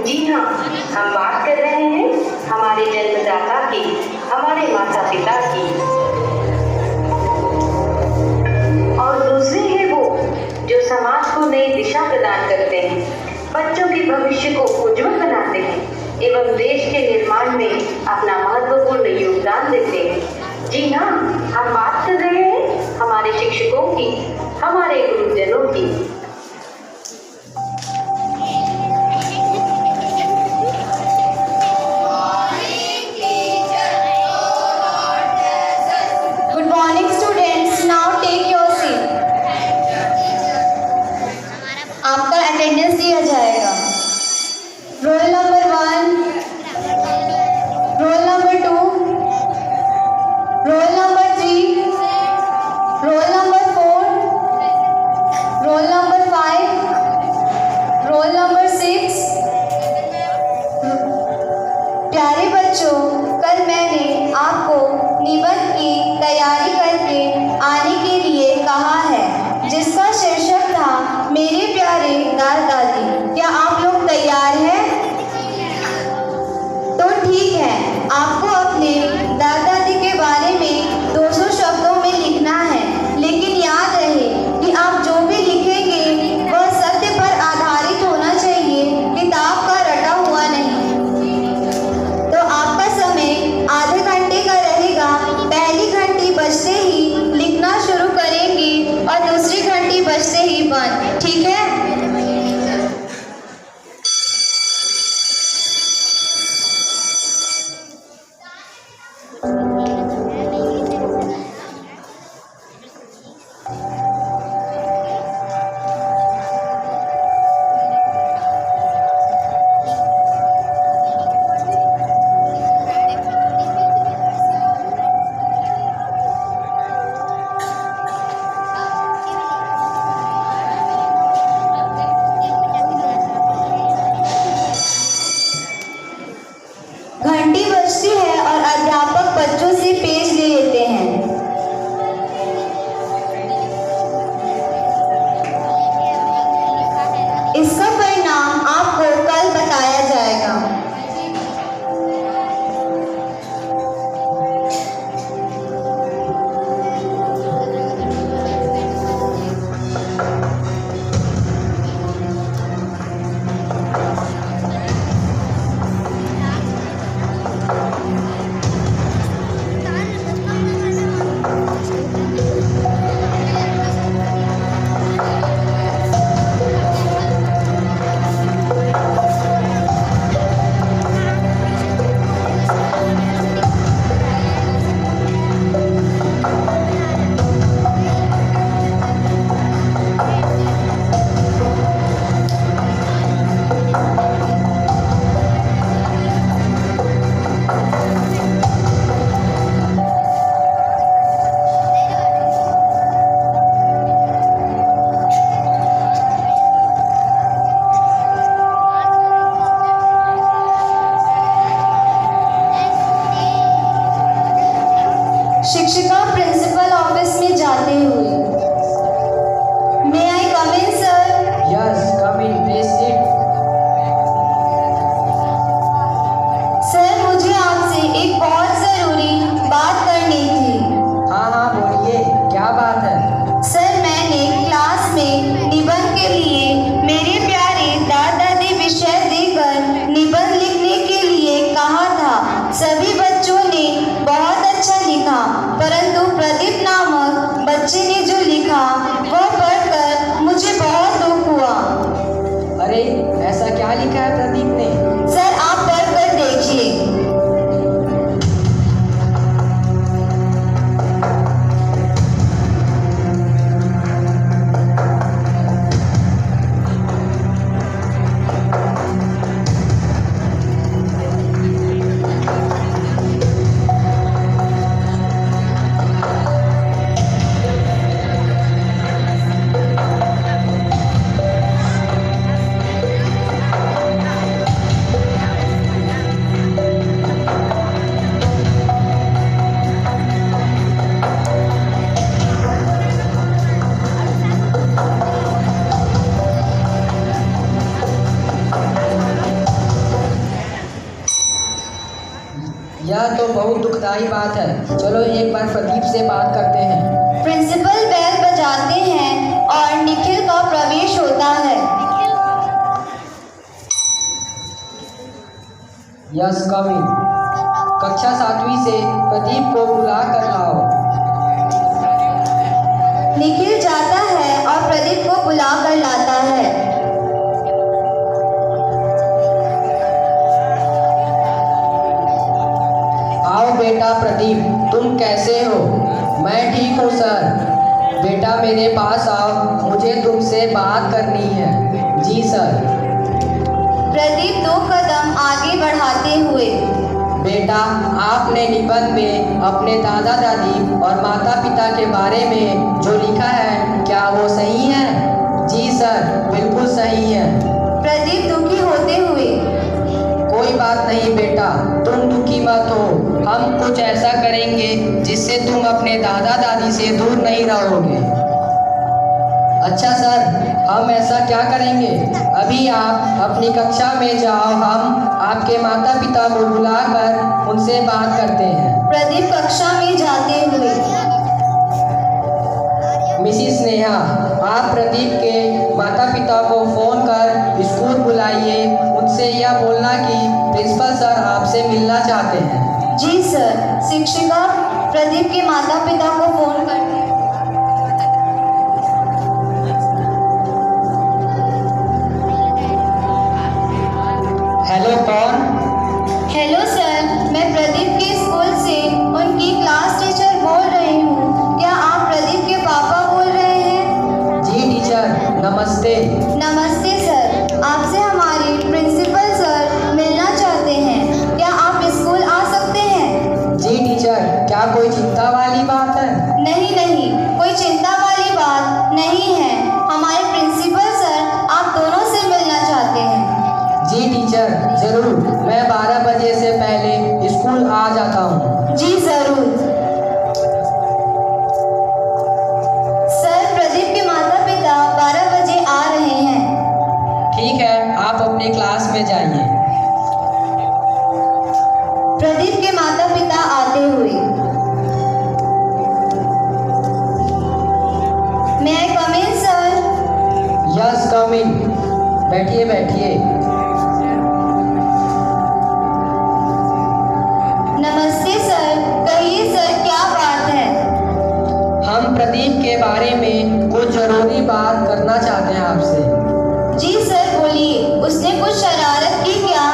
जी हाँ, हम बात कर रहे हैं हमारे जन्मदाता की, हमारे माता पिता की। और दूसरे हैं वो जो समाज को नई दिशा प्रदान करते हैं, बच्चों के भविष्य को उज्जवल बनाते हैं एवं देश के निर्माण में अपना महत्वपूर्ण योगदान देते हैं। जी हाँ, हम बात कर रहे हैं हमारे शिक्षकों की, हमारे गुरुजनों की। आपका अटेंडेंस दिया जाएगा। Roll number 1, roll number 2, roll number 3, roll number 4, roll number 5, roll number 6। प्यारे बच्चों, कल मैंने आपको निबंध की तैयारी करके आने के लिए कहा है, जिसका शीर्षक था मेरे प्यारे दादा दादी। क्या आप लोग तैयार हैं? तो ठीक है, आपको अपने दादा दादी के बारे में 200 शब्दों में लिखना है, लेकिन याद रहे कि आप जो भी लिखेंगे वह सत्य पर आधारित होना चाहिए, किताब का रटा हुआ नहीं। तो आपका समय आधे घंटे का रहेगा। पहली घंटी बजते ही लिखना शुरू करेंगे और दूसरी घंटी बजते ही बंद, ठीक है? घंटी बजती है और अध्यापक बच्चों से पेज ले लेते हैं। इसका परिणाम आपको कल बताया जाएगा। शिक्षिका प्रिंसिपल ऑफिस में जाते हुए, may I come in sir? Yes, come in, please sit. Sir, मुझे आपसे एक बहुत जरूरी बात करनी थी। हाँ, बोलिए, क्या बात है? सर, मैंने क्लास में निबंध के लिए मेरे प्यारे दादा दादी विषय देकर निबंध लिखने के लिए कहा था। सभी बच्चों ने बहुत अच्छा लिखा, परंतु प्रदीप नामक बच्चे ने जो लिखा वह पढ़कर मुझे बहुत दुख हुआ। अरे, ऐसा क्या लिखा है प्रदीप ने? सर, आप पढ़कर देखिए। यह तो बहुत दुखदाई बात है। चलो एक बार प्रदीप से बात करते हैं। प्रिंसिपल बेल बजाते हैं और निखिल का प्रवेश होता है। यस कम इन। कक्षा 7वीं से प्रदीप को बुला कर लाओ। निखिल जाता है और प्रदीप को बुला कर लाता है। आओ बेटा प्रदीप, तुम कैसे हो? मैं ठीक हूँ सर। बेटा मेरे पास आओ, मुझे तुमसे बात करनी है। जी सर। प्रदीप 2 कदम आगे बढ़ाते हुए, बेटा आपने निबंध में अपने दादा दादी और माता पिता के बारे में जो लिखा है, क्या वो सही है? जी सर, बिल्कुल सही है। प्रदीप दुखी होते हुए, कोई बात नहीं बेटा, तुम दुखी मत हो। हम कुछ ऐसा करेंगे जिससे तुम अपने दादा दादी से दूर नहीं रहोगे। अच्छा सर, हम ऐसा क्या करेंगे? अभी आप अपनी कक्षा में जाओ, हम आपके माता पिता को बुलाकर उनसे बात करते हैं। प्रदीप कक्षा में जाते हुए, मिसिस नेहा, आप प्रदीप के माता पिता को फ़ोन कर स्कूल बुलाइए। उनसे यह बोलना कि प्रिंसिपल सर आपसे मिलना चाहते हैं। जी सर। शिक्षिका प्रदीप के माता पिता को फोन करती है। हेलो, कौन? हेलो सर, मैं प्रदीप के स्कूल से उनकी क्लास टीचर बोल रही हूँ। क्या आप प्रदीप के पापा बोल रहे हैं? जी टीचर, नमस्ते। नमस्ते सर, आपसे हमारे प्रिंसिपल सर मिलना चाहते हैं। क्या आप स्कूल आ सकते हैं? जी टीचर, क्या कोई चिंता वाली बात है? नहीं नहीं, कोई चिंता वाली बात नहीं है। हमारे प्रिंसिपल सर आप दोनों से मिलना चाहते हैं। जी टीचर, ज़रूर। मैं 12 बजे से पहले स्कूल आ जाता हूँ। जी ज़रूर। सर, प्रदीप के माता पिता 12 बजे आ रहे हैं। ठीक है, आप अपने क्लास में जाइए। प्रदीप के माता पिता आते हुए, मैं आई come in sir? Yes come इन। बैठिए बैठिए। नमस्ते सर, कहिए सर, क्या बात है? हम प्रदीप के बारे में कुछ ज़रूरी बात करना चाहते हैं आपसे। जी सर, बोलिए। उसने कुछ शरारत की क्या?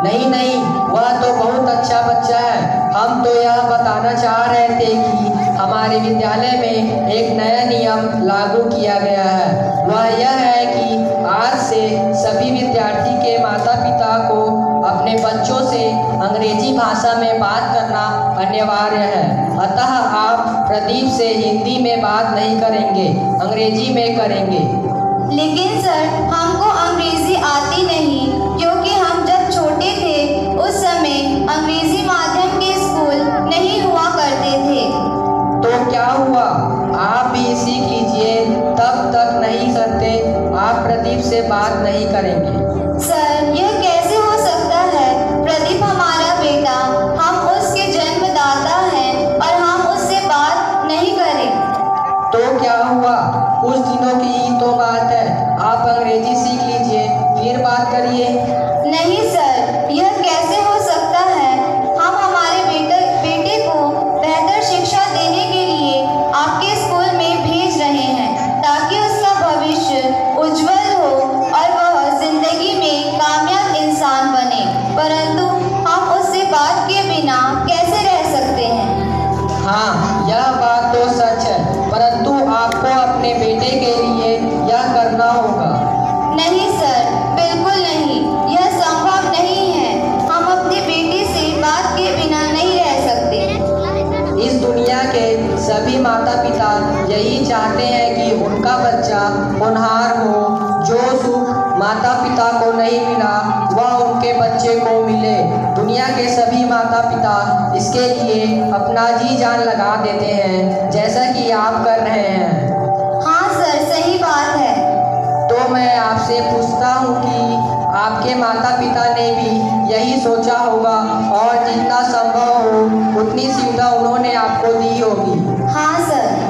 नहीं नहीं, वह तो बहुत अच्छा बच्चा है। हम तो यह बताना चाह रहे थे कि हमारे विद्यालय में एक नया नियम लागू किया गया है। वह यह है कि आज से सभी विद्यार्थी के माता पिता को अपने बच्चों से अंग्रेजी भाषा में बात करना अनिवार्य है। अतः आप प्रदीप से हिंदी में बात नहीं करेंगे, अंग्रेजी में करेंगे। लेकिन सर, हमको अंग्रेजी आती नहीं, क्योंकि हम जब छोटे थे उस समय अंग्रेजी माध्यम के स्कूल नहीं हुआ करते थे। तो क्या हुआ? आप भी सीख लीजिए। तब तक नहीं करते, आप प्रदीप से बात नहीं करेंगे। सर, यह कैसे हो सकता है? प्रदीप हमारा बेटा, हम उसके जन्मदाता हैं और हम उससे बात नहीं करें। तो क्या हुआ? कुछ दिनों की ही तो बात है। आप अंग्रेजी सीख लीजिए, फिर बात करिए। नहीं सर, यह कैसे हो सकता है? हम हमारे बेटे को बेहतर शिक्षा देने के लिए आपके स्कूल में भेज रहे हैं, ताकि उसका भविष्य उज्जवल हो और वह जिंदगी में कामयाब इंसान बने। परंतु हम उससे बात किए बिना कैसे रह सकते हैं? हाँ, यह बात तो सच है, परंतु आपको अपने बेटे के लिए यह करना होगा। नहीं सर, बिल्कुल नहीं, यह संभव नहीं है। हम अपने बेटे से बात किए बिना नहीं रह सकते। इस दुनिया के सभी माता पिता यही चाहते हैं कि उनका बच्चा होनहार हो। जो सुख माता पिता को नहीं मिला, वह उनके बच्चे को मिले। दुनिया के सभी माता पिता इसके लिए अपना जी जान लगा देते हैं, जैसा कि आप कर रहे हैं। हाँ सर, सही बात है। तो मैं आपसे पूछता हूँ कि आपके माता पिता ने भी यही सोचा होगा और जितना संभव हो उतनी सुविधा उन्होंने आपको दी होगी। हाँ सर।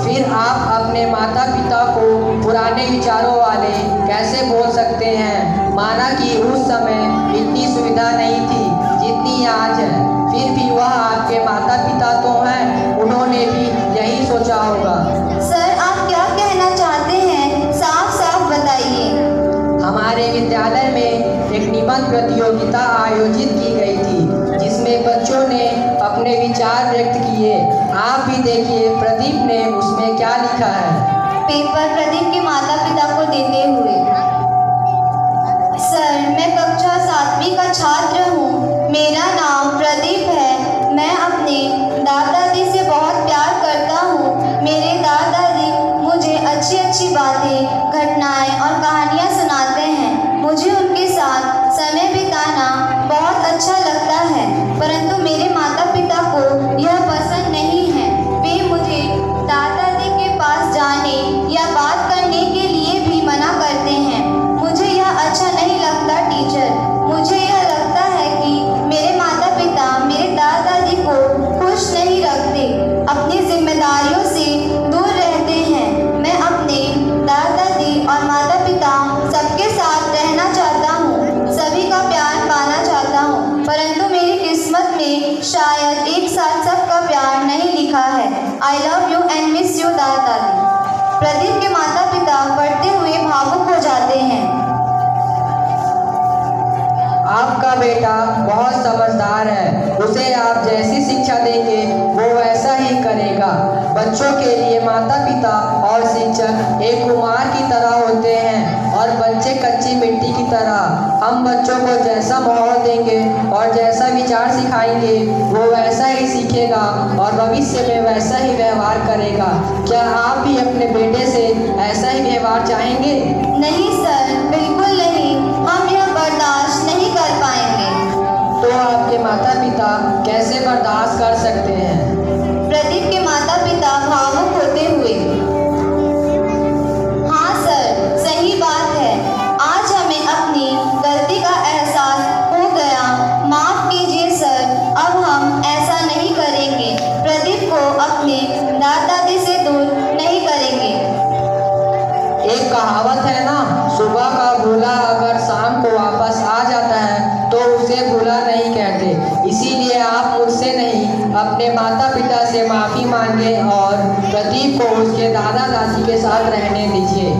फिर आप अपने माता पिता को पुराने विचारों वाले कैसे बोल सकते हैं? माना कि उस समय इतनी सुविधा नहीं थी जितनी आज है, फिर भी वह आपके माता पिता तो हैं, उन्होंने भी यही सोचा होगा। सर आप क्या कहना चाहते हैं, साफ साफ बताइए। हमारे विद्यालय में एक निबंध प्रतियोगिता आयोजित की गई थी जिसमें बच्चों ने अपने विचार व्यक्त किए। आप भी देखिए प्रदीप ने उसमें क्या लिखा है। पेपर प्रदीप के माता पिता को देते हुए। सर मैं कक्षा 7वीं का छात्र हूँ। मेरा नाम प्रदीप है। मैं अपने दादाजी से बहुत प्यार करता हूँ। मेरे दादाजी मुझे अच्छी अच्छी बातें, घटनाएं और कहानियाँ सुनाते हैं। मुझे उनके साथ समय बिताना बहुत अच्छा लगता है, परंतु मेरे माता पिता को यह पसंद नहीं है। वे मुझे दादाजी के पास जाने या बात करने के लिए भी मना करते हैं। मुझे यह अच्छा नहीं लगता टीचर। मुझे यह लगता है कि मेरे माता पिता मेरे दादाजी को खुश नहीं रखते, अपनी जिम्मेदारियों से दूर रहते हैं। मैं अपने दादाजी और माता पिता सबके साथ रहना चाहता हूँ, सभी का प्यार पाना चाहता हूँ, परंतु मेरी किस्मत में शायद एक साथ सबका प्यार नहीं लिखा है। I love you and miss you दादाजी। प्रदीप के माता पिता पढ़ते हुए भावुक हो जाते हैं। आपका बेटा बहुत समझदार है, उसे आप जैसी शिक्षा देंगे वो वैसा ही करेगा। बच्चों के लिए माता पिता और शिक्षक एक कुम्हार की तरह होते हैं और बच्चे कच्ची मिट्टी की तरह। हम बच्चों को जैसा माहौल देंगे और जैसा विचार सिखाएंगे वो वैसा ही सीखेगा और भविष्य में वैसा ही व्यवहार करेगा। क्या आप भी अपने बेटे से ऐसा ही व्यवहार चाहेंगे? नहीं सर, बिल्कुल नहीं। हम यह बर्दाश्त नहीं कर पाएंगे। तो आपके माता पिता कैसे बर्दाश्त कर सकते हैं? प्रदीप के माता पिता भावुक होते हुए। हाँ सर, सही बात है। आज हमें अपनी गलती का एहसास हो गया। माफ कीजिए सर, अब हम ऐसा नहीं करेंगे। प्रदीप को अपने दादाजी से दूर नहीं करेंगे। एक कहावत है ना, सुबह का भूला अगर शाम को वापस आ जाता है तो उसे भूला नहीं कहते। इसीलिए आप मुझसे नहीं अपने माता पिता से माफ़ी मांगे और प्रदीप को उसके दादा दादी के साथ रहने दीजिए।